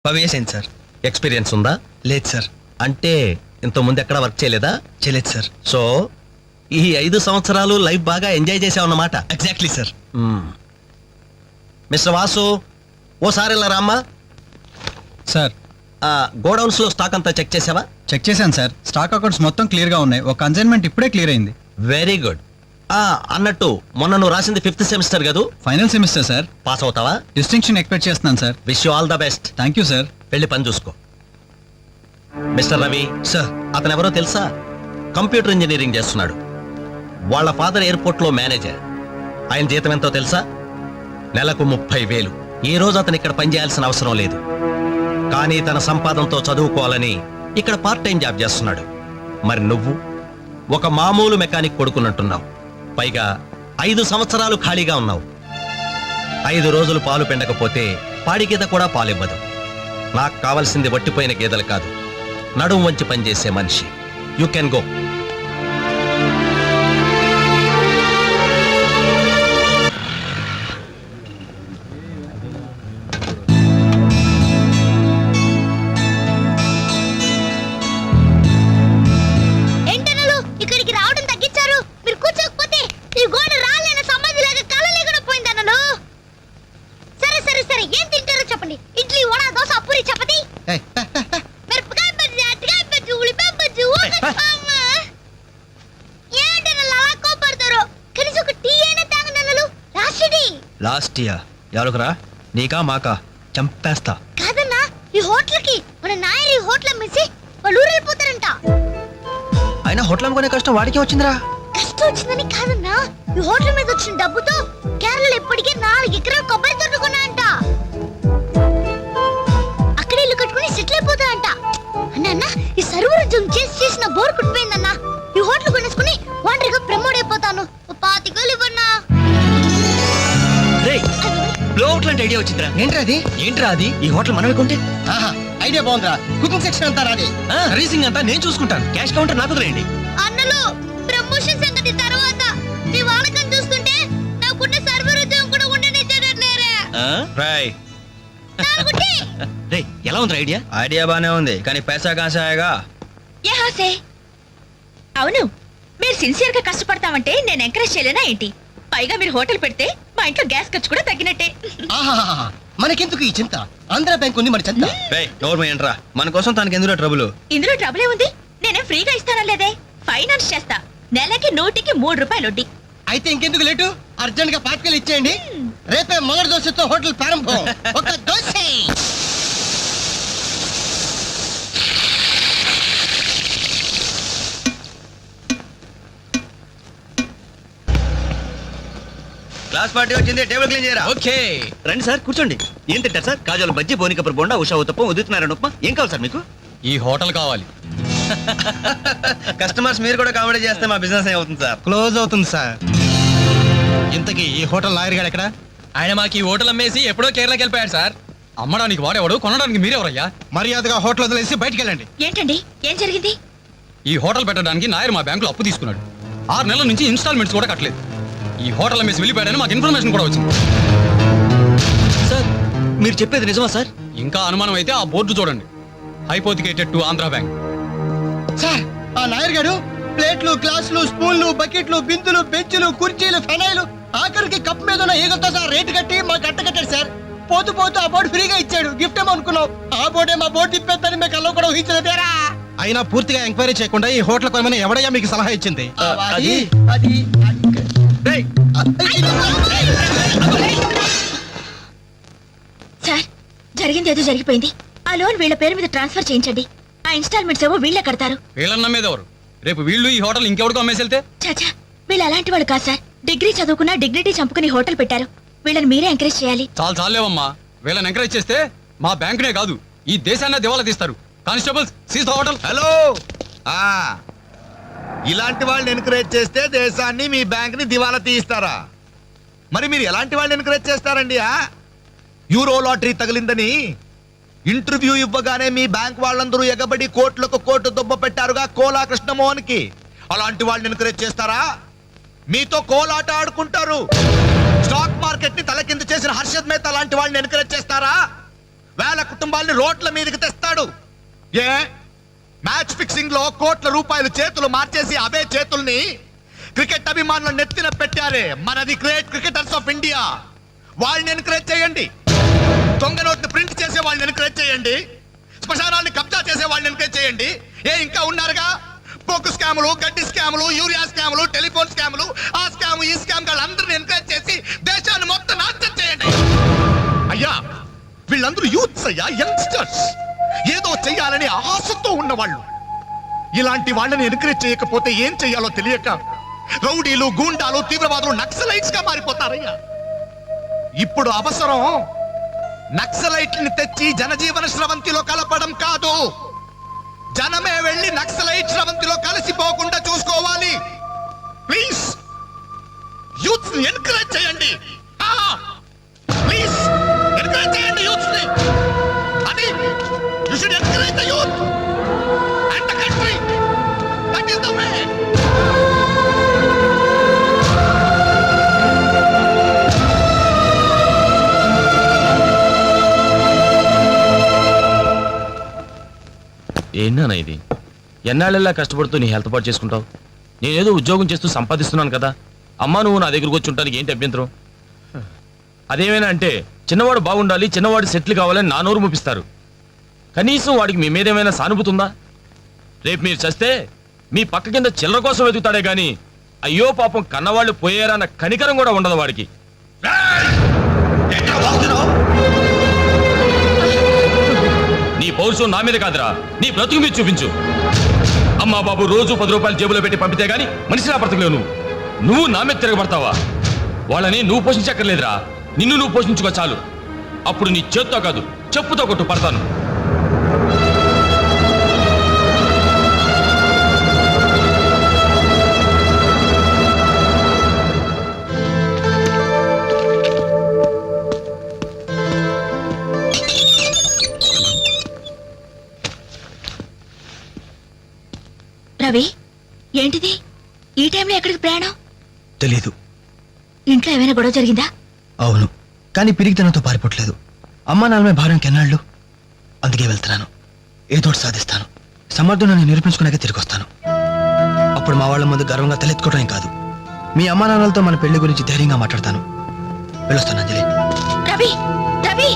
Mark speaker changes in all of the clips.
Speaker 1: 5 years అయింది sir.
Speaker 2: Experience ఉందా?
Speaker 1: లేదు సార్.
Speaker 2: అంటే ఇంత ముందు ఎక్కడ వర్క్ చేయలేదా?
Speaker 1: చేయలేదు సార్.
Speaker 2: సో ఈ 5 సంవత్సరాలు లైఫ్ బాగా ఎంజాయ్ చేసావన్నమాట.
Speaker 1: Exactly sir.
Speaker 2: మిస్టర్ వాసు, ఓసారి ఇలా రామ్మా.
Speaker 1: సార్
Speaker 2: గోడౌన్స్ లో స్టాక్ అంతా చెక్ చేసావా?
Speaker 1: చెక్ చేశాను సార్. స్టాక్ అకౌంట్స్ మొత్తం క్లియర్ గా ఉన్నాయి. ఒక కన్సైన్మెంట్ ఇప్పుడే క్లియర్ అయింది.
Speaker 2: Very good. అన్నట్టు మొన్న నువ్వు రాసింది 5th సెమిస్టర్ కదూ?
Speaker 1: Final semester sir.
Speaker 2: పాస్ అవుతావా?
Speaker 1: డిస్టింక్షన్ ఎక్స్పెక్ట్ చేస్తున్నాను sir.
Speaker 2: Wish you all the best.
Speaker 1: Thank you sir.
Speaker 2: వెళ్ళి పని చూసుకో. Mister Ravi
Speaker 1: sir.
Speaker 2: అతను ఎవరో తెలుసా? కంప్యూటర్ ఇంజనీరింగ్ చేస్తున్నాడు. వాళ్ళ ఫాదర్ ఎయిర్పోర్ట్ లో మేనేజర్. ఆయన జీతం ఎంతో తెలుసా? నెలకు 30,000. ఈ రోజు అతను ఇక్కడ పనిచేయాల్సిన అవసరం లేదు, కానీ తన సంపాదనతో చదువుకోవాలని ఇక్కడ పార్ట్ టైం జాబ్ చేస్తున్నాడు. మరి నువ్వు ఒక మామూలు మెకానిక్ కొడుకున్నట్టున్నావు. పైగా 5 సంవత్సరాలు ఖాళీగా ఉన్నావు. 5 రోజులు పాలు పిండకపోతే పాడి గీత కూడా పాలివ్వదు. నాకు కావలసింది వట్టిపోయిన గేదెలు కాదు, నడుము వంచి పనిచేసే మనిషి. You can go.
Speaker 1: Last year ఎవరుకురా? నీకా మాకా? చంపేస్తా.
Speaker 3: కాదన్నా, ఈ హోటల్కి మన నాయర్ ఈ హోటల్ అమ్మేసి వాళ్ళు ఊరెళ్ళిపోతారంట.
Speaker 1: అయినా హోటల్ అమ్ముకునే కష్టం వాడికి వచ్చిందిరా.
Speaker 3: కష్టం వచ్చిందని కాదన్నా, ఈ హోటల్ మీద వచ్చిన డబ్బుతో కేరళలో ఇప్పటికే 4 ఎకరాల కొబ్బరి తోట కొన్నాయంట. అక్కడ ఇల్లు కట్టుకుని సెటిల్ అయిపోతాయంట. అన్న ఈ సర్వర్ ఉద్యోగం చేసిన బోర్ కుట్టిపోయిందన్నా. ఈ హోటల్ కొనేసుకుని వాండర్గా ప్రమోట్ అయిపోతాను. 25,000 ఇవ్వన్నా.
Speaker 1: ఐడియా వచ్చిందిరా. ఏంట్రా అది? ఈ హోటల్ మనమే కొంటే
Speaker 4: ఐడియా బాగుందిరా. కుకింగ్ సెక్షన్ అంతా రాదే,
Speaker 1: సర్వీసింగ్ అంతా నేను చూసుకుంటాను. క్యాష్ కౌంటర్ నాకు వదిలేయండి.
Speaker 3: అన్నలు ప్రమోషన్ సంగతి తర్వాత. మీ వాడకం చూస్తుంటే నాకున్న సర్వర్ ఉద్యోగం కూడా ఉండనిచ్చేటట్లేరే.
Speaker 1: రే, ఎలా ఉంది ఐడియా? ఐడియా బానే ఉంది, కానీ పైసా కాసాయగా.
Speaker 5: అవును, మీరు సిన్సియర్ గా కష్టపడతామంటే నేను ఎంకరేజ్ చేయలేనా ఏంటి? పైగా మీరు హోటల్ పెడితే మా ఇంట్లో గ్యాస్ ఖర్చు కూడా తగ్గినట్టే.
Speaker 4: మనకెందుకు ఈ చింత? ఆంధ్ర బ్యాంక్ ఉంది మన చింత.
Speaker 1: ఏంట్రా మన కోసం తనకి ఎందులో ట్రబుల్?
Speaker 5: ఇందులో ట్రబుల్ ఏముంది? నేనేం ఫ్రీగా ఇస్తానలేదే. ఫైనాన్స్ చేస్తా. నెలకి 100కి 3 వడ్డీ.
Speaker 4: అయితే ఇంకెందుకు లేటు? అర్జెంట్ గా పార్టికల్ ఇచ్చేయండి. రేపే మొదటి దోశతో హోటల్ ప్రారంభం. ఒక దోశ.
Speaker 1: క్లాస్ పార్టీ వచ్చింది, టేబుల్ క్లీన్ చేయరా.
Speaker 2: ఓకే
Speaker 1: రండి సార్, కూర్చోండి. ఏం తింటారు సార్? కాజాలు బజ్జీ, బోనికపూర్ బొండా, ఉషా ఉత్తప్పం, ఉదితున్నారని ఉప్మా. ఏం కావాలి సార్ మీకు?
Speaker 2: ఈ హోటల్ కావాలి.
Speaker 1: కస్టమర్స్ మీరు కూడా కామెడీ చేస్తే మా బిజినెస్ అవుతుంది సార్.
Speaker 4: క్లోజ్ అవుతుంది సార్. ఇంతకీ ఈ హోటల్ లాయర్ గారు ఎక్కడ?
Speaker 2: ఆయన మాకు ఈ హోటల్ అమ్మేసి ఎప్పుడో కేరళకి వెళ్ళిపోయాడు సార్. అమ్మడానికి వాడేవాడు, కొనడానికి మీరెవరయ్యా?
Speaker 4: మర్యాదగా హోటల్ వదిలేసి బయటికి వెళ్ళండి.
Speaker 5: ఏంటండి, ఏం జరిగింది?
Speaker 2: ఈ హోటల్ పెట్టడానికి నాయర్ మా బ్యాంకులో అప్పు తీసుకున్నాడు. 6 నెలల నుంచి ఇన్స్టాల్మెంట్స్ కూడా కట్టలేదు. ఈ హోటల్ అమ్మేసి వెళ్ళిపోయాడని మాకు ఇన్ఫర్మేషన్ కూడా వచ్చింది.
Speaker 1: సార్ మీరు చెప్పేది నిజమా సార్?
Speaker 2: ఇంకా అనుమానం అయితే ఆ బోర్డు చూడండి, hypothecated to Andhra bank.
Speaker 4: Sir, ఆ నాయర్ గారు ప్లేట్లు, గ్లాసులు, స్పూన్లు, బకెట్లు, బిందులు, బెంచులు, కుర్చీలు, ఫెనైలు, ఆఖరికి కప్ మీద ఉన్న ఈగలతో సార్ రేటు కట్టి మాకు అట్ట కట్టాడు సార్. పోతూ పోతూ ఆ బోర్డు ఫ్రీగా ఇచ్చాడు. గిఫ్ట్ ఏమో అనుకున్నాం. ఆ బోర్డే మా బోర్డు తిప్పేద్దని మీకు అల్లో కూడా ఊహించలేదేరా.
Speaker 6: అయినా పూర్తిగా ఎంక్వైరీ చేయకుండా ఈ హోటల్ కొనమని ఎవడయ్యా మీకు సలహా ఇచ్చింది?
Speaker 5: సార్, జరిగింది ఏదో జరిగిపోయింది. ఆ లోన్ వీళ్ళ పేరు మీద ట్రాన్స్ఫర్ చేయించండి. ఆ ఇన్స్టాల్మెంట్స్ ఏవో వీళ్ళే కడతారు.
Speaker 2: వీళ్ళన్న మీద ఎవరు? రేపు వీళ్ళు ఈ హోటల్ ఇంకెవరికో అమ్మేసి వెళ్తే?
Speaker 5: చాచా, వీళ్ళు అలాంటి వాళ్ళు కాదు సార్. డిగ్రీ చదువుకున్నా డిగ్నిటీ చంపుకుని హోటల్ పెట్టారు. వీళ్ళని మీరే ఎంకరేజ్ చేయాలి.
Speaker 2: చాలేవమ్మా. వీళ్ళని ఎంకరేజ్ చేస్తే మా బ్యాంకునే కాదు, ఈ దేశాన్ని దివాలా తీస్తారు. Constables, seize the hotel.
Speaker 7: Hello, ఇలాంటి వాళ్ళని ఎంకరేజ్ చేస్తే దేశాన్ని, మీ బ్యాంక్ ని దివాలా తీయిస్తారా? మరి మీరు ఎలాంటి వాళ్ళని ఎంకరేజ్ చేస్తారండి? యూరో లాటరీ తగిలిందని ఇంటర్వ్యూ ఇవ్వగానే మీ బ్యాంక్ వాళ్ళందరూ ఎగబడి కోట్లకు కోట్లు దుబ్బ పెట్టారుగా కోలా కృష్ణమోహన్ కి. అలాంటి వాళ్ళని ఎంకరేజ్ చేస్తారా? మీతో కోలాట ఆడుకుంటారు. స్టాక్ మార్కెట్ ని తలకింద చేసిన హర్షద్ మేహతా లాంటి వాళ్ళని ఎంకరేజ్ చేస్తారా? వేల కుటుంబాల్ని రోడ్ల మీదకి తెస్తాడు. ఏ మ్యాచ్ ఫిక్సింగ్ లో కోట్ల రూపాయలు చేతులు మార్చేసి అవే చేతుల్ని క్రికెట్ అభిమానులు నెత్తిన పెట్టారే మనది గ్రేట్ క్రికెటర్స్ ఆఫ్ ఇండియా. వాళ్ళని ఎన్కరేజ్ చేయండి. దొంగ నోట్ని ప్రింట్ చేసే వాళ్ళని ఎన్కరేజ్ చేయండి. శ్మశానాన్ని కబ్జా చేసే వాళ్ళని ఎన్కరేజ్ చేయండి. ఇంకా ఉన్నారుగా పోకు స్కాములు, గడ్డి స్కాములు, యూరియా స్కాములు, టెలిఫోన్ స్కాములు, ఆ స్కామ్ ఈ స్కామ్ వాళ్ళందరినీ ఎంకరేజ్ చేసి దేశాన్ని మొత్తం నాశనం చేయండి. అయ్యా వీళ్ళందరూ యూత్స్ అయ్యా, యంగ్స్టర్స్, ఏదో చెయ్యాలని ఆశతో ఉన్నవాళ్ళు. ఇలాంటి వాళ్ళని ఎంకరేజ్ చేయకపోతే ఏం చెయ్యాలో తెలియక రౌడీలు, గూండాలు, తీవ్రవాదులు, నక్సలైట్స్ గా మారిపోతారయ్యా. ఇప్పుడు అవసరం నక్సలైట్ని తెచ్చి జనజీవన స్రవంతిలో కలపడం కాదు, జనమే వెళ్ళి నక్సలైట్ స్రవంతిలో కలిసిపోకుండా చూసుకోవాలి. ప్లీజ్ యూత్స్ ని ఎన్కరేజ్ చేయండి. ప్లీజ్ ఎన్కరేజ్ చేయండి యూత్స్ ని. అది you should encourage the youth and the country. That is the way.
Speaker 8: ఏంటన్నా ఇది? ఎన్నాళ్ళెల్లా కష్టపడుతూ నీ హెల్త్ పాటు చేసుకుంటావు? నేనేదో ఉద్యోగం చేస్తూ సంపాదిస్తున్నాను కదా, అమ్మా నువ్వు నా దగ్గరకు వచ్చి ఉంటానికి ఏంటి అభ్యంతరం? అదేమైనా అంటే చిన్నవాడు బాగుండాలి, చిన్నవాడు సెటిల్ కావాలని నా నోరు ముపిస్తారు. కనీసం వాడికి మీ మీద ఏమైనా సానుభూతి ఉందా? రేపు మీరు చస్తే మీ పక్క కింద చిల్లర కోసం వెతుకుతాడే గాని అయ్యో పాపం కన్నవాళ్ళు పోయారన్న కనికరం కూడా ఉండదు వాడికి. నీ పౌరుషం నా మీద కాదురా, నీ బ్రతుకు మీద చూపించు. అమ్మా బాబు రోజు 10 రూపాయలు జేబులో పెట్టి పంపితే గాని మనిషిలా బ్రతకలేవు. నువ్వు నా మీద తిరగబడతావా? వాళ్ళని నువ్వు పోషించక్కర్లేదురా, నిన్ను నువ్వు పోషించుకో చాలు. అప్పుడు నీ చేత్తో కాదు చెప్పుతో కొట్టు పడతాను.
Speaker 5: రవి, ఏంటిది ఈ టైంలో ఎక్కడికి ప్రయాణం?
Speaker 4: తెలీదు.
Speaker 5: ఇంట్లో ఏమైనా గొడవ జరిగిందా?
Speaker 4: అవును, కానీ పిరిగితనంతో పారిపోవట్లేదు. అమ్మా నాన్నమే భారం కెన్నాళ్ళు. అందుకే వెళ్తున్నాను. ఏదోటి సాధిస్తాను. సమర్థుని నిరూపించుకున్నాక తిరిగి వస్తాను. అప్పుడు మా వాళ్ళ ముందు గర్వంగా తలెత్తుకోవడం కాదు, మీ అమ్మా నాన్నలతో మన పెళ్లి గురించి ధైర్యంగా మాట్లాడతాను. వెళ్ళొస్తాను అంజలి.
Speaker 5: రవి, రవి!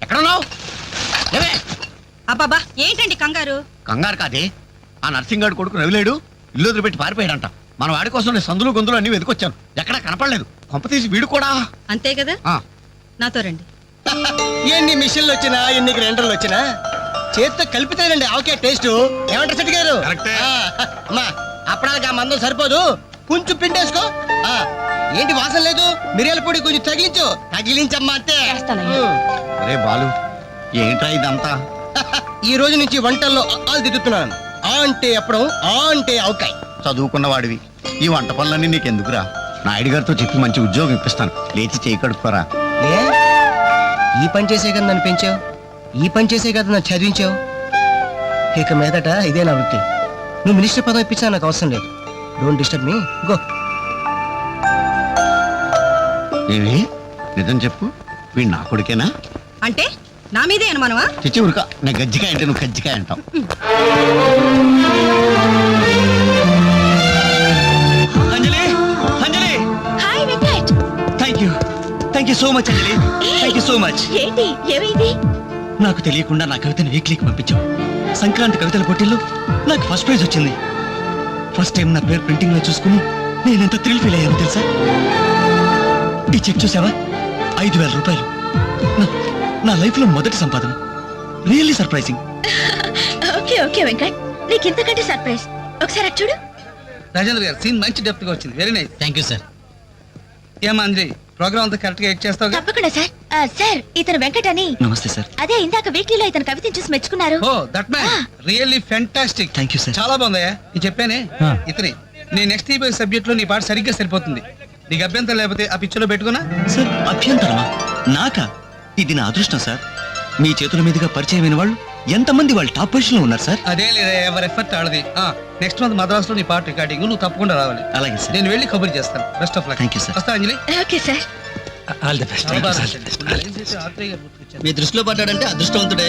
Speaker 1: ఎక్కడున్నావు?
Speaker 9: అబ్బాబా ఏంటండి కంగారు?
Speaker 1: కంగారు కాదే, ఆ నర్సింగ్ కొడుకు రవిలేడు ఇల్లు వదిలిపెట్టి పారిపోయాడంట. మన వాడి కోసం నేను సందులు గొంతులు అన్ని వెతుకొచ్చాను, ఎక్కడా కనపడలేదు. కొంపతీసి వీడు కూడా.
Speaker 9: అంతే కదా, నాతో రండి.
Speaker 4: ఎన్ని మిషన్లు వచ్చినా, ఎన్ని గ్రైండర్లు వచ్చినా చేతితో కలిపితేనండి ఆవకాయ టేస్ట్. ఏమంటారు శెట్టి గారు? అమ్మా అప్పడానికి ఆ మందం సరిపోదు, కొంచెం పిండేసుకో. ఏంటి వాసన లేదు? మిరియాల పొడి కొంచెం తగిలించమ్మా అంతే.
Speaker 1: అరే బాలు, ఏంట్రా ఇదంతా?
Speaker 4: ఈ రోజు నుంచి వంటల్లో ఆలు దిద్దుతున్నాను. ఆ అంటే అప్పడం, ఆ అంటే ఆవకాయ.
Speaker 1: చదువుకున్న వాడివి, ఈ వంట పనులన్నీ నీకెందుకురా? నాయుడు గారితో చెప్పి మంచి ఉద్యోగం ఇప్పిస్తాను, లేచి చేయి కడుక్కోరా.
Speaker 4: ఏ ఈ పని చేసే కదా నన్ను పెంచావు, ఈ పని చేసే కదా నన్ను చదివించావు. ఇక మీదట ఇదే నా వృత్తి. నువ్వు మినిస్టర్ పదవి ఇప్పించా నాకు అవసరం లేదు. Don't disturb me, go.
Speaker 1: ఏమి నిజం చెప్పు, వీడు నా కొడుకేనా?
Speaker 9: అంటే నా మీదే అనుమానమా?
Speaker 1: చిచ్చి ఉరక, నేను గజ్జికాయ అంటే నువ్వు కజ్జికాయ అంటావు.
Speaker 2: Anjali, Anjali,
Speaker 5: hi Venkat.
Speaker 2: Thank you so much Anjali, thank you so much.
Speaker 5: ఏంటి ఏమైంది?
Speaker 2: నాకు తెలియకుండా నా కవితను వీక్లీకి పంపించావు. సంక్రాంతి కవితల పోటీల్లో నాకు ఫస్ట్ ప్రైజ్ వచ్చింది. ఫస్ట్ టైం నా పేరు ప్రింటింగ్ లో చూసుకుని నేను ఎంత థ్రిల్ ఫీల్ అయ్యాను తెలుసా? ఈ చెక్ చూసావా? 5,000 రూపాయలు. నా లైఫ్ లో మొదటి సంపాదన. Really surprising.
Speaker 5: Okay okay Venkat, నీకు ఇంతకంటే సర్ప్రైజ్. ఒకసారి అటు చూడు.
Speaker 10: రాజేంద్ర గారు సీన్ మంచి డెప్త్ గా వచ్చింది, very nice.
Speaker 2: Thank you sir.
Speaker 10: ఏమా అంజలి, ప్రోగ్రామ్ అంతా కరెక్ట్ గా ఎడ్ చేస్తావు?
Speaker 5: తప్పకుండా సార్. సార్ ఇతను వెంకట్ అని.
Speaker 2: నమస్తే సార్.
Speaker 5: అదే ఇందాక వీక్లీలో ఇతను కవితను చూసి మెచ్చుకున్నారు.
Speaker 10: Oh that man really fantastic.
Speaker 2: Thank you sir.
Speaker 10: చాలా బాగుందయ్యా. నేను చెప్పానే ఇతని నీ నెక్స్ట్ సబ్జెక్ట్ లో నీ పాట సరిగ్గా సరిపోతుంది. నీకు అభ్యంతరం లేకపోతే ఆ పిక్చర్ లో పెట్టుకున్నా.
Speaker 2: సార్ అభ్యంతరమా? నాకా? ఇది నా అదృష్టం సార్.
Speaker 1: మీ చేతుల మీదుగా పరిచయమైన వాళ్ళు ఎంతమంది వాళ్ళు టాప్ పొజిషన్ లో ఉన్నారు సార్?
Speaker 10: అదే లేదా ఎవరి ఎఫర్ట్ ఆడది. నెక్స్ట్ మంత్ మద్రాస్ లో నీ పార్ట్ రికార్డింగ్ నువ్వు తప్పకుండా రావాలి.
Speaker 1: అలాగే సార్.
Speaker 10: నేను వెళ్ళి కబుర్ చేస్తాను. Best of luck.
Speaker 1: Thank you, sir.
Speaker 10: వస్తా Anjali.
Speaker 5: Okay sir.
Speaker 8: All the best.
Speaker 4: మీ దృష్టిలో పడ్డాడంటే అదృష్టవంతుడే.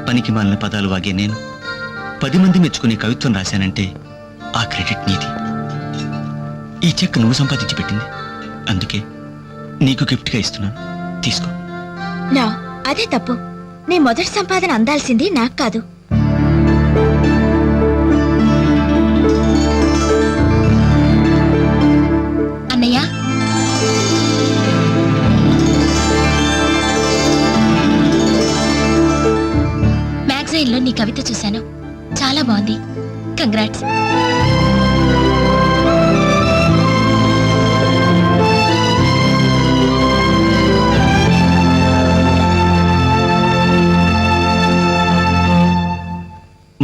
Speaker 1: పనికి మాలిన పదాలు వాగే నేను 10 మంది మెచ్చుకునే కవిత్వం రాశానంటే ఆ క్రెడిట్ నీది. ఈ చెక్ నువ్వు సంపాదించి పెట్టింది, అందుకే నీకు గిఫ్ట్ గా ఇస్తున్నాను, తీసుకో.
Speaker 5: నా అదే తప్పు. నీ మొదటి సంపాదన అందాల్సింది నాకు కాదు.
Speaker 3: అన్నయ్య, మ్యాగజైన్ లో నీ కవిత చూశాను, చాలా బాగుంది. కంగ్రాట్స్.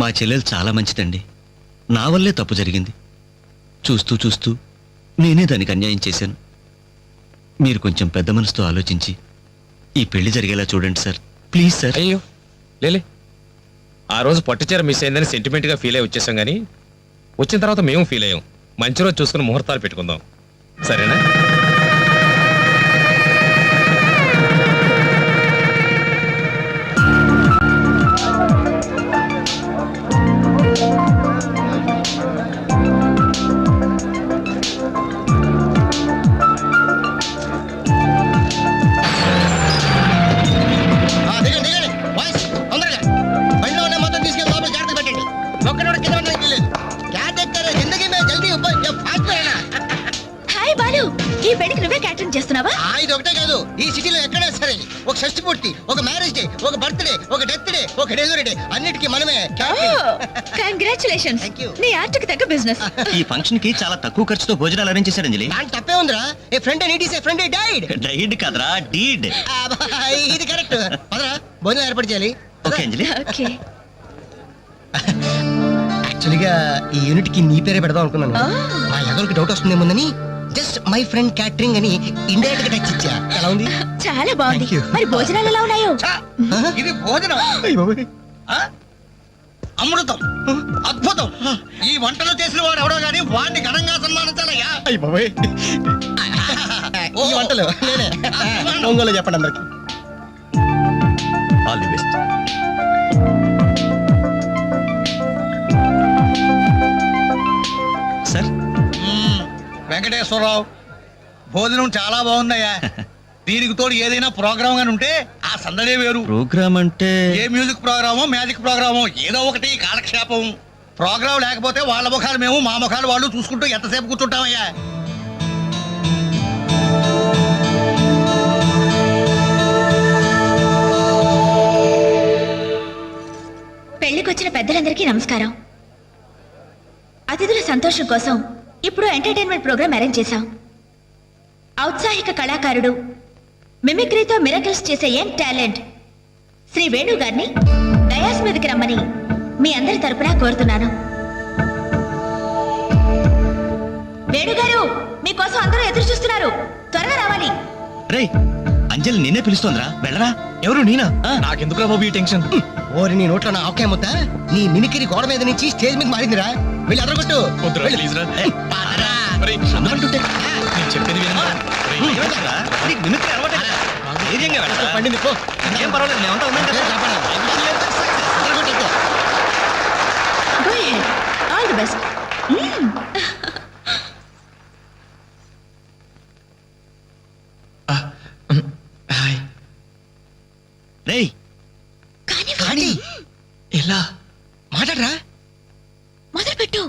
Speaker 1: మా చెల్లెలు చాలా మంచిదండి. నా వల్లే తప్పు జరిగింది. చూస్తూ చూస్తూ నేనే దానికి అన్యాయం చేశాను. మీరు కొంచెం పెద్ద మనసుతో ఆలోచించి ఈ పెళ్లి జరిగేలా చూడండి సార్, ప్లీజ్ సార్.
Speaker 8: అయ్యో లేలే, ఆ రోజు పట్టుచీర మిస్ అయిందని సెంటిమెంట్ గా ఫీల్ అయి వచ్చేసాం, కానీ వచ్చిన తర్వాత మేము ఫీల్ అయ్యాం. మంచి రోజు చూసుకుని ముహూర్తాలు పెట్టుకుందాం, సరేనా?
Speaker 4: దిగండి దిగండి బాయ్స్, తొందరగా బండిలో ఉన్న మొత్తం తీసుకెళ్ళి లోపల జాగ్రత్త పెట్టండి. ఒక్కడోడు కింద ఉండడానికి లేదు. క్యారెక్టర్ జిందగీ మే జల్దీ ఫాస్ట్ అయినా.
Speaker 5: హాయ్ బాలు, ఈ పెళ్లికి నువ్వే క్యాటరింగ్ చేస్తున్నావా?
Speaker 4: ఇది ఒకటే కాదు, ఈ సిటీలో ఎక్కడైనా సరే ఒక షష్టి పూర్తి, ఒక మ్యారేజ్ డే, ఒక బర్త్డే, ఒక డెత్ డే, ఒక డెలివరీ డే, అన్నిటికీ మనమే
Speaker 5: కంగ్రాచులేషన్స్.
Speaker 4: Thank you.
Speaker 5: నీ ఆర్ట్కి తగ్గ బిజినెస్.
Speaker 1: ఈ ఫంక్షన్ కి చాలా తక్కువ ఖర్చుతో భోజనాలు అరేంజ్ చేశారు అంజలి.
Speaker 4: దాని తప్పే ఉందిరా. A friend neat is a friend died.
Speaker 1: Died కదరా, డీడ్.
Speaker 4: ఇది కరెక్ట్. పదరా భోజనం ఏర్పాటు చేయాలి.
Speaker 1: ఓకే అంజలి.
Speaker 5: ఓకే.
Speaker 4: యాక్చువల్గా ఈ యూనిట్ కి నీ పేరే పెడదాం అనుకున్నాను. మా ఎదరికి డౌట్ వస్తుందేమోనని జస్ట్ మై ఫ్రెండ్ క్యాటరింగ్ అని ఇండైరెక్ట్ గా టచ్ ఇచ్చా. ఎలా ఉంది?
Speaker 5: చాలా బాగుంది.
Speaker 4: Thank you.
Speaker 5: మరి భోజనాలు ఎలా ఉన్నాయో?
Speaker 10: ఇది భోజనం, అమృతం, అద్భుతం. ఈ వంటలు చేసిన వాడు ఎవడో గానీ వాడిని ఘనంగా సన్మానించాలయ్యా.
Speaker 4: ఈ వంటలు నేనే. ఒంగోలు చెప్పండి అందరికి.
Speaker 1: All the best. Sir,
Speaker 10: Venkateswararao, భోజనం చాలా బాగుందయ్యా. దీనికి తోడు ఏదైనా ప్రోగ్రామ్ గాని ఉంటే ఆ సందడే వేరు.
Speaker 1: ప్రోగ్రామ్ అంటే
Speaker 10: ఏ మ్యూజిక్ ప్రోగ్రామో మ్యాజిక్ ప్రోగ్రామో ఏదో ఒకటి కాలక్షేపం. ప్రోగ్రామ్ లేకపోతే వాళ్ళ ముఖాలు మేము, మా ముఖాలు వాళ్ళు చూసుకుంటూ ఎంతసేపు కూర్చుంటామయ్యా.
Speaker 5: పెళ్లికొచ్చిన పెద్దలందరికీ నమస్కారం. అతిథుల సంతోషం కోసం ఇప్పుడు ఎంటర్టైన్మెంట్ ప్రోగ్రామ్ అరేంజ్ చేశాం. ఔత్సాహిక కళాకారుడు, మిమిక్రీతో మిరకల్స్ చేసే యంగ్ టాలెంట్ శ్రీ వేణు గారిని డయాస్ మీదకి రమ్మని మీ అందరి తరపున కోరుతున్నాను. వేణు గారు, మీకోసం అందరూ ఎదురు చూస్తున్నారు, త్వరగా రావాలి.
Speaker 1: రే, అంజలి నిన్నే పిలుస్తోందిరా, వెళ్ళరా. ఎవరు నేనా?
Speaker 8: నాకెందుకు బాబు ఈ టెన్షన్?
Speaker 4: ఓరి నీ నోట్లో నా ఆవకాయ ముద్ద. నీ మిమిక్రీ గోడ మీద నుంచి స్టేజ్ మీద మారిందిరా. వెళ్ళి అదరగొట్టు.
Speaker 8: వద్దురా, ప్లీజ్ రా. ఒరేయ్,
Speaker 1: అంటుంటే
Speaker 8: నేను చెప్పేది వినరా?
Speaker 1: ధైర్యంగా వెళ్ళరా.
Speaker 4: పండింది పో.
Speaker 1: ఏం పర్వాలేదు, మేమంతా ఉన్నాం కదా.
Speaker 4: అదరగొట్టు.
Speaker 5: Go ahead. All the best.
Speaker 1: రేయ్,
Speaker 4: కానీ
Speaker 8: ఎలా
Speaker 4: మాట్లాడరా.
Speaker 5: మొదలుపెట్టు.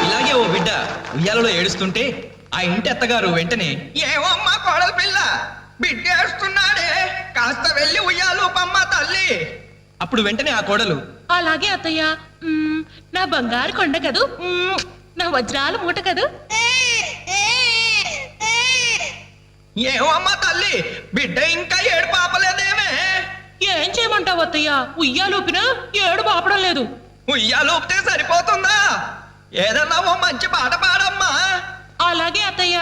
Speaker 11: ఇలాగే ఓ బిడ్డ ఉయ్యాలలో ఏడుస్తుంటే ఆ ఇంటి అత్తగారు వెంటనే ఏమమ్మా కోడల పిల్ల బిడ్డేస్తున్నాడే, కాస్త వెళ్ళి ఉయ్యాలు పమ్మ తల్లి. అప్పుడు వెంటనే ఆ కోడలు
Speaker 9: అలాగే అత్తయ్య. నా బంగారు కొండ కదూ నా వజ్రాల మూట కదూ.
Speaker 11: ఏమమ్మా తల్లి బిడ్డ ఇంకా ఏడు పాపలేదేమే?
Speaker 9: ఏం చేయమంటావు అత్తయ్య? ఉయ్యాలూపినా ఏడు పాపడం లేదు.
Speaker 11: ఉయ్యాలూపితే సరిపోతుందా? ఏదన్నా ఓ మంచి పాట పాడమ్మా.
Speaker 9: అలాగే అత్తయ్య.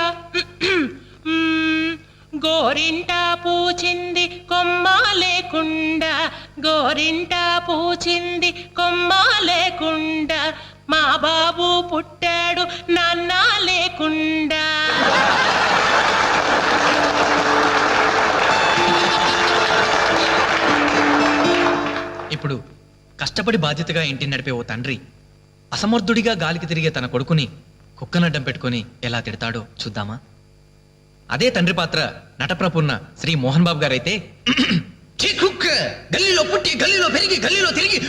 Speaker 9: గోరింట పూచింది కొమ్మ లేకుండా, గోరింట పూచింది కొమ్మ లేకుండా, మా బాబు పుట్టాడు నాన్న లేకుండా.
Speaker 11: ఇప్పుడు కష్టపడి బాధ్యతగా ఇంటిని నడిపే ఓ తండ్రి అసమర్థుడిగా గాలికి తిరిగే తన కొడుకుని కుక్కనడ్డం పెట్టుకుని ఎలా తిడతాడో చూద్దామా? అదే తండ్రి పాత్ర నటప్రపున్న శ్రీ మోహన్ బాబు గారైతే, "ఛీ కుక్క, గల్లీలో పుట్టి గల్లీలో పెరిగి గల్లీలో తిరిగి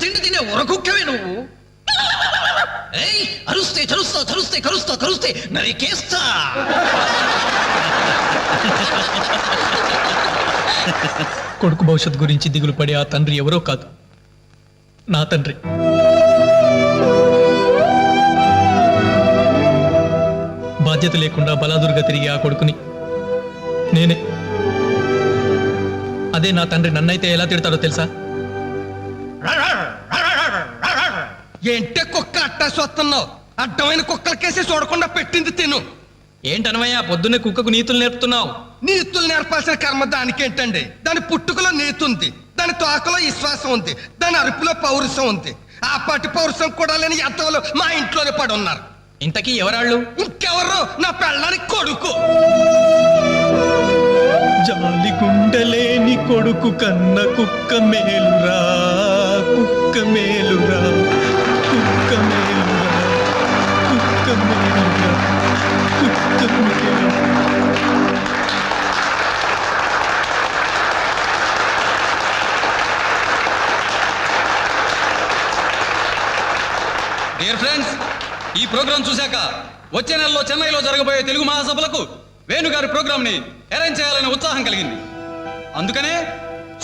Speaker 11: తిండి తినే కుక్కవే నువ్వు. ఏయ్, అరుస్తే చరుస్తా చరుస్తే కరుస్తా కరుస్తే నరికేస్తా." కొడుకు భవిష్యత్తు గురించి దిగులు పడే ఆ తండ్రి ఎవరో కాదు, నా తండ్రి. బాధ్యత లేకుండా బలాదురుగా తిరిగి ఆ కొడుకుని నేనే. అదే నా తండ్రి నన్నైతే ఎలా తిడతాడో తెలుసా?
Speaker 10: ఏంటే కుక్క అట్టా చూస్తున్నావు? అడ్డమైన కుక్కలకేసి చూడకుండా పెట్టింది తిను.
Speaker 11: ఏంటనవయ్యా పొద్దున్నే కుక్కకు నీతులు నేర్పుతున్నావు?
Speaker 10: నీతులు నేర్పాల్సిన కర్మ దానికేంటండి? దాని పుట్టుకలో నీతి ఉంది, దాని తోకలో విశ్వాసం ఉంది, దాని అరుపులో పౌరుషం ఉంది. ఆ పాటి పౌరుషం కూడా లేని ఎంతలో మా ఇంట్లోనే పడి ఉన్నారు.
Speaker 11: ఇంతకీ ఎవరాళ్ళు?
Speaker 10: ఇంకెవరు? నా పెళ్ళానికి కొడుకు.
Speaker 2: జాలి గుండెలేని కొడుకు కన్న కుక్క మేలురా, కుక్క మేలురా, కుక్క మేలురా, కుక్క మేలురా, కుక్క మేలురా.
Speaker 11: డియర్ ఫ్రెండ్స్, ఈ ప్రోగ్రాం చూశాక వచ్చే నెలలో చెన్నైలో జరగబోయే తెలుగు మహాసభలకు వేణుగారి ప్రోగ్రామ్ ని అరేంజ్ చేయాలనే ఉత్సాహం కలిగింది. అందుకనే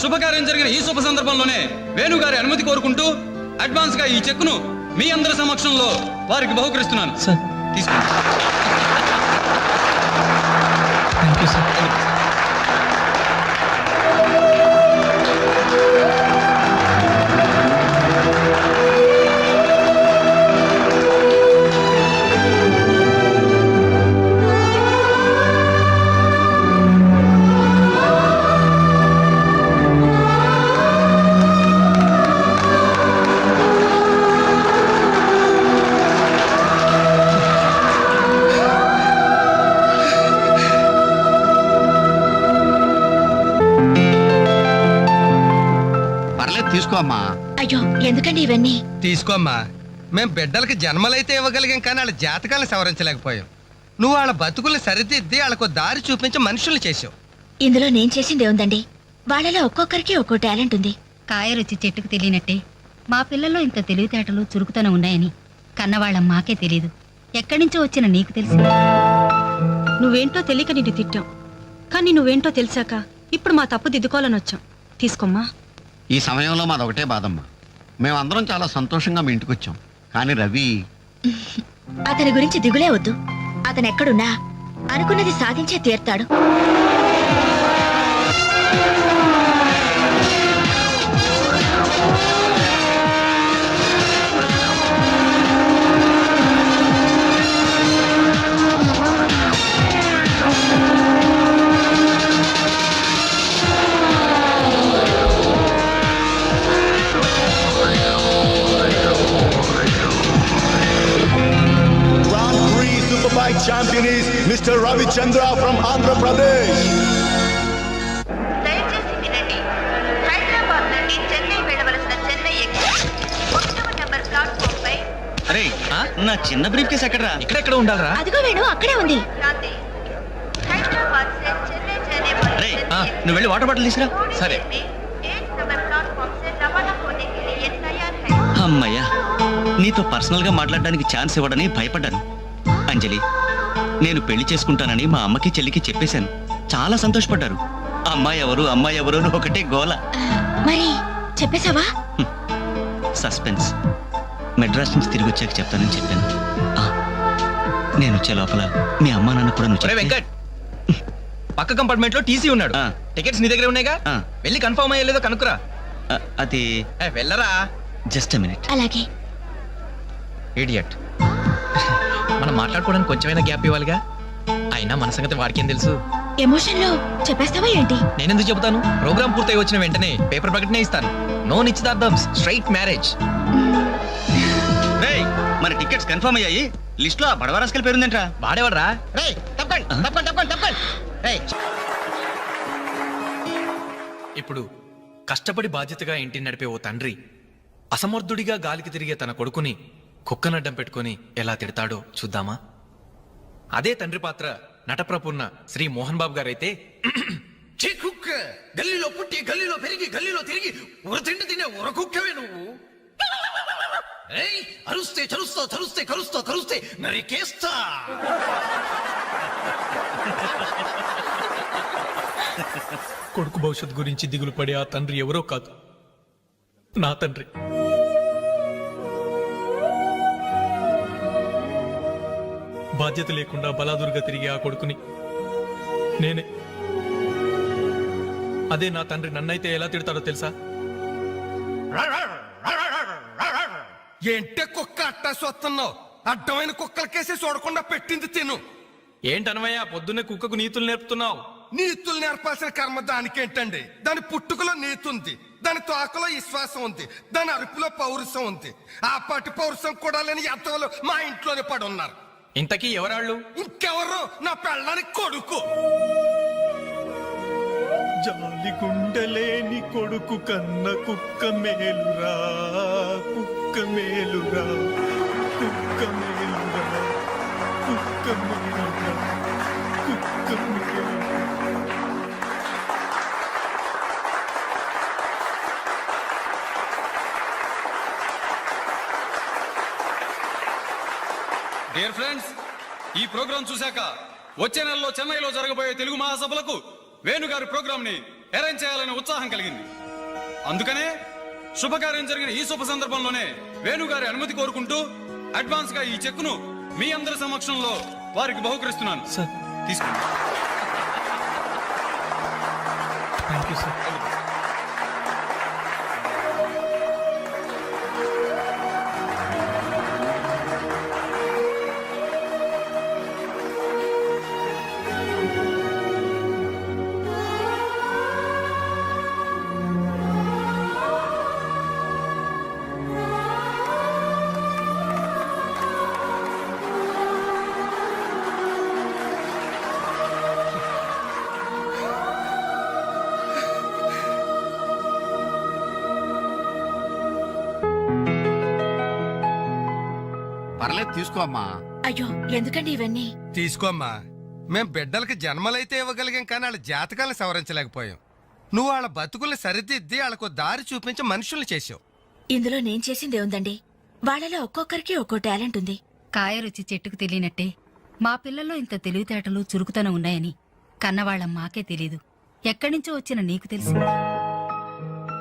Speaker 11: శుభకార్యం జరిగిన ఈ శుభ సందర్భంలోనే వేణుగారి అనుమతి కోరుకుంటూ అడ్వాన్స్ గా ఈ చెక్కును మీ అందరి సమక్షంలో వారికి బహుకరిస్తున్నాను. తీసుకోండి.
Speaker 10: తీసుకో అమ్మా.
Speaker 5: అయ్యో ఎందుకండి ఇవన్నీ?
Speaker 10: తీసుకోమ్మా. మేం బిడ్డలకి జన్మలైతే ఇవ్వగలిగాం, కానీ వాళ్ళ జాతకాలను సవరించలేకపోయాం. నువ్వు వాళ్ళ బతుకుల్ని సరిదిద్ది వాళ్ళకు దారి చూపించి మనుషుల్ని చేసావు.
Speaker 5: ఇందులో నేను చేసింది ఏముందండి? వాళ్ళలో ఒక్కొక్కరికి ఒక్కో టాలెంట్ ఉంది.
Speaker 9: కాయ రుచి చెట్టుకు తెలియనట్టే మా పిల్లల్లో ఇంత తెలివితేటలు చురుకుతనం ఉన్నాయని కన్నవాళ్ళం మాకే తెలియదు. ఎక్కడి నుంచో వచ్చిన నీకు తెలిసి నువ్వేంటో తెలియక నిన్ను తిట్టాం, కానీ నువ్వేంటో తెలిసాక ఇప్పుడు మా తప్పు దిద్దుకోవాలని వచ్చాం. తీసుకోమ్మా.
Speaker 12: ఈ సమయంలో మాదొకటే బాధమ్మా. మేమందరం చాలా సంతోషంగా మీ ఇంటికి వచ్చాం, కానీ రవి
Speaker 5: అతని గురించి దిగులే వద్దు. అతను ఎక్కడున్నా అనుకున్నది సాధించే తీర్తాడు.
Speaker 13: Champion is Mr. Ravi Chandra from Andhra Pradesh.
Speaker 5: దయచేసి వినండి. హైదరాబాద్ నుండి చెన్నై వెళ్ళవలసిన చెన్నై ఎక్స్ప్రెస్ 1వ నంబర్ ప్లాట్ఫామ్ పై.
Speaker 1: అరే నా చిన్న బ్రీఫ్ కేసు ఎక్కడరా?
Speaker 11: ఇక్కడెక్కడ ఉండాలరా?
Speaker 5: అదిగో వేణు అక్కడే ఉంది.
Speaker 3: హైదరాబాద్ से चेन्नई जाने वाली
Speaker 1: అరే నువ్వు వెళ్ళి వాటర్ బాటిల్ తీసురా.
Speaker 11: సరే.
Speaker 3: 1 नंबर प्लेटफॉर्म से रवाना होने के लिए तैयार है.
Speaker 1: అమ్మయ్యా, నీతో పర్సనల్ గా మాట్లాడడానికి ఛాన్స్ ఇవ్వడని భయపడ్డాను. అంజలి, నేను పెళ్లి చేసుకుంటానని మా అమ్మకి చెల్లికి చెప్పేశాను. చాలా సంతోషపడ్డారు. అమ్మాయి ఎవరు అమ్మాయి ఎవరు అని ఒకటే గోల.
Speaker 5: మరి చెప్పేశావా?
Speaker 1: సస్పెన్స్. మెడ్రాస్ నుంచి తిరిగి వచ్చాక చెప్తానని చెప్పాను. ఆ, నేను వచ్చే లోపల మీ అమ్మా నాన్న కూడా నువ్వు
Speaker 11: ఒరే
Speaker 1: చెప్తే-
Speaker 11: వెంకట్, పక్క కంపార్ట్మెంట్ లో టీసీ ఉన్నాడు.
Speaker 1: ఆ.
Speaker 11: టికెట్స్ నీ దగ్గర ఉన్నాయిగా,
Speaker 1: ఆ.
Speaker 11: వెళ్ళి కన్ఫర్మ్ అయ్యలేదో కనుక్కురా.
Speaker 1: అది
Speaker 11: వెళ్ళరా.
Speaker 1: Just minute.
Speaker 3: అలాగే.
Speaker 11: ఇడియట్. మనం మాట్లాడుకోవడానికి కొంచెమైనా గ్యాప్ ఇవ్వాలిగా. అయినా మన సంగతి వాడికేం తెలుసు.
Speaker 5: ఎమోషన్ లో చెప్పేస్తావా ఏంటి?
Speaker 11: నేనెందుకు చెబుతాను? ప్రోగ్రామ్ పూర్తయి వచ్చిన వెంటనే పేపర్ ప్రకటనే ఇస్తాను. నో నిశ్చితార్థం, స్ట్రైట్ మ్యారేజ్.
Speaker 1: రేయ్, మరి టికెట్స్ కన్ఫర్మ్ అయ్యాయి. లిస్ట్ లో బడవరాస్కల్ పేరుందేంట్రా?
Speaker 11: వాడేవాడ్రా?
Speaker 4: రేయ్, తప్పకండి తప్పకండి తప్పకండి తప్పకండి. రేయ్,
Speaker 11: ఇప్పుడు కష్టపడి బాధ్యతగా ఇంటిని నడిపే ఓ తండ్రి అసమర్థుడిగా గాలికి తిరిగే తన కొడుకుని కుక్కనడ్డం పెట్టుకొని ఎలా తిడతాడో చూద్దామా? అదే తండ్రి పాత్ర నటప్రపూర్ణ శ్రీ మోహన్ బాబు గారైతే,
Speaker 10: ఛీ కుక్క, గల్లీలో పుట్టి గల్లీలో పెరిగి గల్లీలో తిరిగి ఉరతిండి తినే ఉరకుక్కవే నువ్వు. ఏయ్, అరుస్తే చరుస్తావు, చరుస్తే కరుస్తావు, కరుస్తే నరికేస్తా.
Speaker 11: కొడుకు భవిష్యత్ గురించి దిగులు పడే ఆ తండ్రి ఎవరో కాదు, నా తండ్రి. బాధ్యత లేకుండా బలాదురుగా తిరిగే ఆ కొడుకుని నేనే. అదే నా తండ్రి నన్నైతే ఎలా తిడతాడో తెలుసా?
Speaker 10: ఏంటే కుక్క అట్టా సొస్తున్నావు? అడ్డమైన కుక్కలకేసి చూడకుండా పెట్టింది తిను.
Speaker 11: ఏంటనవయ్యా పొద్దున్నే కుక్కకు నీతులు నేర్పుతున్నావు?
Speaker 10: నీతులు నేర్పాల్సిన కర్మ దానికేంటండి? దాని పుట్టుకలో నీతి ఉంది, దాని తోకలో విశ్వాసం ఉంది, దాని అరుపులో పౌరుషం ఉంది. ఆ పాటి పౌరుషం కూడా లేని ఎంతలో మా ఇంట్లోనే పడి ఉన్నారు.
Speaker 11: ఇంతకీ ఎవరాళ్ళు?
Speaker 10: ఇంకెవరు? నా పెళ్ళానికి కొడుకు.
Speaker 11: జాలి గుండెలేని కొడుకు కన్న కుక్క మేలురా, కుక్క మేలురా, కుక్క మేలురా, కుక్క మేలురా, కుక్క మేలురా.
Speaker 14: డియర్ ఫ్రెండ్స్, ఈ ప్రోగ్రాం చూశాక వచ్చే నెలలో చెన్నైలో జరగబోయే తెలుగు మహాసభలకు వేణుగారి ప్రోగ్రామ్ ని అరేంజ్ చేయాలనే ఉత్సాహం కలిగింది. అందుకనే శుభకార్యం జరిగిన ఈ శుభ సందర్భంలోనే వేణుగారి అనుమతి కోరుకుంటూ అడ్వాన్స్ గా ఈ చెక్కును మీ అందరి సమక్షంలో వారికి బహుకరిస్తున్నాను. తీసుకోండి.
Speaker 11: Thank you sir.
Speaker 12: పర్లేదు తీసుకో అమ్మా.
Speaker 5: అయ్యో ఎందుకండి ఇవన్నీ?
Speaker 10: తీసుకోమ్మా. మేం బిడ్డలకి జన్మలైతే ఇవ్వగలిగాం, కానీ వాళ్ళ జాతకాలను సవరించలేకపోయాం. నువ్వు వాళ్ళ బతుకుల్ని సరిదిద్ది వాళ్ళకు దారి చూపించి మనుషుల్ని చేసావు.
Speaker 5: ఇందులో నేను చేసిందే ఉందండి. వాళ్ళలో ఒక్కొక్కరికి ఒక్కో టాలెంట్ ఉంది.
Speaker 9: కాయ రుచి చెట్టుకు తెలియనట్టే మా పిల్లల్లో ఇంత తెలివితేటలు చురుకుతనం ఉన్నాయని కన్నవాళ్ళం మాకే తెలీదు. ఎక్కడ్నుంచో వచ్చిన నీకు తెలిసి.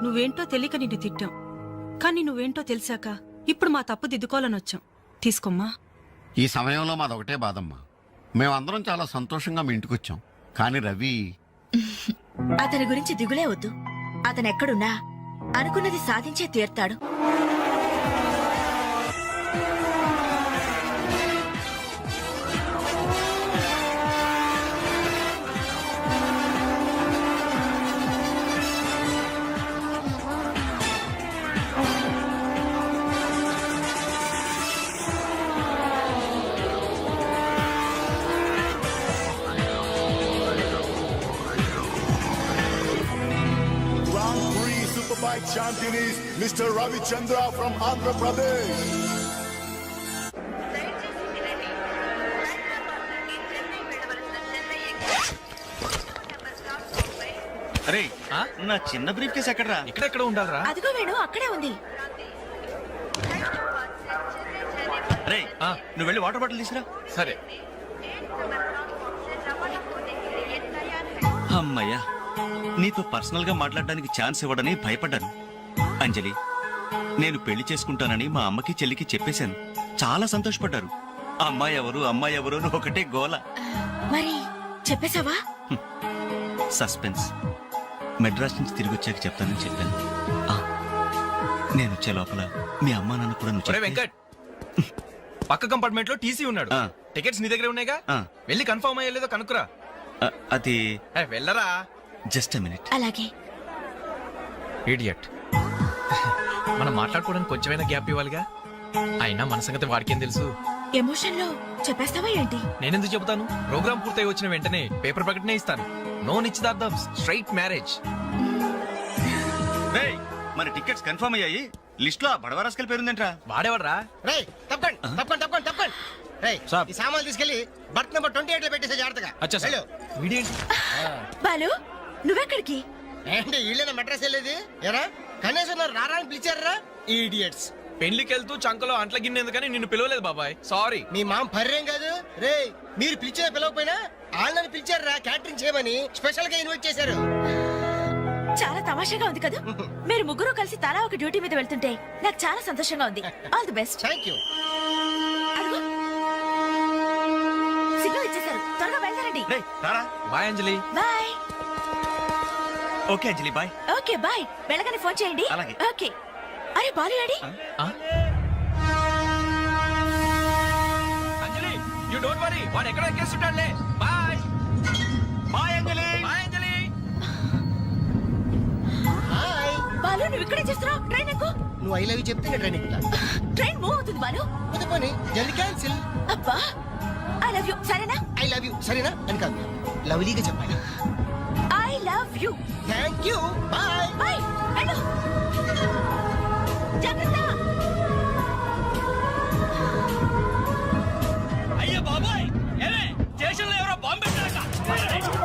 Speaker 15: నువ్వేంటో తెలియక నిన్ను తిట్టాం, కానీ నువ్వేంటో తెలిసాక ఇప్పుడు మా తప్పు దిద్దుకోవాలని వచ్చాం. తీసుకోమ్మా.
Speaker 12: ఈ సమయంలో మాదొకటే బాధమ్మా. మేమందరం చాలా సంతోషంగా మీ ఇంటికి వచ్చాం, కానీ రవి
Speaker 5: అతని గురించి దిగులే వద్దు. అతను ఎక్కడున్నా అనుకున్నది సాధించే తీర్తాడు.
Speaker 13: Superbike champion is Mr. Ravi Chandra from Andhra Pradesh.
Speaker 1: అరే, నా చిన్న బ్రీఫ్ కేసు ఎక్కడరా?
Speaker 11: ఇక్కడెక్కడ ఉండాలరా?
Speaker 5: అదిగో వేణు, అక్కడే ఉంది.
Speaker 1: అరే, నువ్వు వెళ్ళి వాటర్ బాటిల్ తీసుకురా.
Speaker 11: సరే.
Speaker 1: అమ్మయ్యా, నీతో పర్సనల్ గా మాట్లాడడానికి ఛాన్స్ ఇవ్వడని భయపడ్డాను. అంజలి, నేను పెళ్లి చేసుకుంటానని మా అమ్మకి చెల్లికి చెప్పేశాను. చాలా సంతోషపడ్డారు. అమ్మాయి ఎవరు అమ్మాయి ఎవరు అని ఒకటే గోల.
Speaker 5: మరి చెప్పేశావా?
Speaker 1: సస్పెన్స్. మెడ్రాస్ నుంచి తిరిగి వచ్చాక చెప్తానని చెప్పాను. ఆ, నేను వచ్చే లోపల మీ అమ్మా నాన్న కూడా నువ్వు చెప్తే-
Speaker 6: వెంకట్ పక్క కంపార్ట్మెంట్ లో టీసీ ఉన్నాడు.
Speaker 1: ఆ.
Speaker 6: టికెట్స్ నీ దగ్గర ఉన్నాయిగా,
Speaker 1: ఆ.
Speaker 6: వెళ్ళి కన్ఫర్మ్ అయ్యలేదో కనుక్కురా.
Speaker 1: అది
Speaker 6: వెళ్ళరా.
Speaker 1: Just minute.
Speaker 5: అలాగే.
Speaker 11: ఇడియట్. మనం మాట్లాడుకోవడానికి కొంచెమైనా గ్యాప్ ఇవ్వాలిగా. అయినా మన సంగతి వాడికేం తెలుసు.
Speaker 5: ఎమోషన్ లో చెప్పేస్తావా ఏంటి?
Speaker 11: నేనెందుకు చెబుతాను? ప్రోగ్రామ్ పూర్తయి వచ్చిన వెంటనే పేపర్ ప్రకటనే ఇస్తాను. నో నిశ్చితార్థం, స్ట్రైట్ మ్యారేజ్.
Speaker 1: మన టికెట్స్ కన్ఫర్మ్ అయ్యాయి. లిస్ట్ లో బడవరాస్కల్ పేరుందేంట్రా?
Speaker 11: వాడేవాడ్రా?
Speaker 4: రేయ్ తప్పకండి తప్పకండి తప్పకండి తప్పకండి. రేయ్
Speaker 11: సాబ్.
Speaker 4: ఈ సామాన్లు తీసుకెళ్లి బర్త్ నెంబర్ 28 లో పెట్టేసే జాగ్రత్తగా.
Speaker 11: అచ్చా సార్.
Speaker 4: వెళ్ళు.
Speaker 11: వీడేంటి?
Speaker 5: బాలు నువ్వెక్కడికి?
Speaker 4: ఏంటి వీళ్ళైనా మెడ్రాస్ వెళ్ళేది? ఎరా కనీసం నన్ను రారా అని పిలిచారా? ఈడియట్స్.
Speaker 11: పెళ్లికి వెళ్తూ చంకలో అంట్ల గిన్నె ఎందుకని నిన్ను పిలవలేదు బాబాయ్. సారీ.
Speaker 4: మీ మామ పర్రేం కాదు. రేయ్ మీరు పిలిచిన పిలవకపోయినా వాళ్ళని పిలిచారా క్యాటరింగ్ చేయమని స్పెషల్ గా ఇన్వైట్ చేశారు.
Speaker 5: చాలా తమాషాగా ఉంది కదా. మీరు ముగ్గురు కలిసి తలా ఒక డ్యూటీ మీద వెళ్తుంటే నాకు చాలా సంతోషంగా ఉంది. All the best.
Speaker 4: Thank you.
Speaker 5: Signal ఇచ్చేశారు, త్వరగా వెళ్తారండి.
Speaker 11: Bye Anjali.
Speaker 5: Bye.
Speaker 1: Okay Anjali, bye.
Speaker 5: Okay bye. వెళ్ళగానే ఫోన్ చేయండి.
Speaker 1: అలాగే.
Speaker 5: ఓకే. అరే Balu ready?
Speaker 11: Anjali you don't worry, వాడు ఎక్కడ ఎక్కేస్తుంటాడులే. Bye bye Anjali. Bye Anjali.
Speaker 4: Hi.
Speaker 5: Balu నువ్వు ఇక్కడే చేస్తున్నావు? ట్రైన్ ఎక్కు.
Speaker 4: నువ్వు ఐ లవ్ యూ చెప్తే నేను ట్రైన్ ఎక్కుతా.
Speaker 5: ట్రైన్ మూవ్ అవుతుంది బాలు.
Speaker 4: పోతే పోనీ జల్ది క్యాన్సిల్.
Speaker 5: అబ్బా ఐ లవ్ యూ. సరేనా?
Speaker 4: ఐ లవ్ యూ సరేనా అని కాదు, లవ్లీగా చెప్పాలి.
Speaker 5: I love you.
Speaker 4: Thank you. Bye.
Speaker 5: Bye. వెళ్ళు. జాగ్రత్త.
Speaker 8: అయ్యో బాబాయ్, ఏమే స్టేషన్ లో ఎవరో బాంబు పెట్టారట.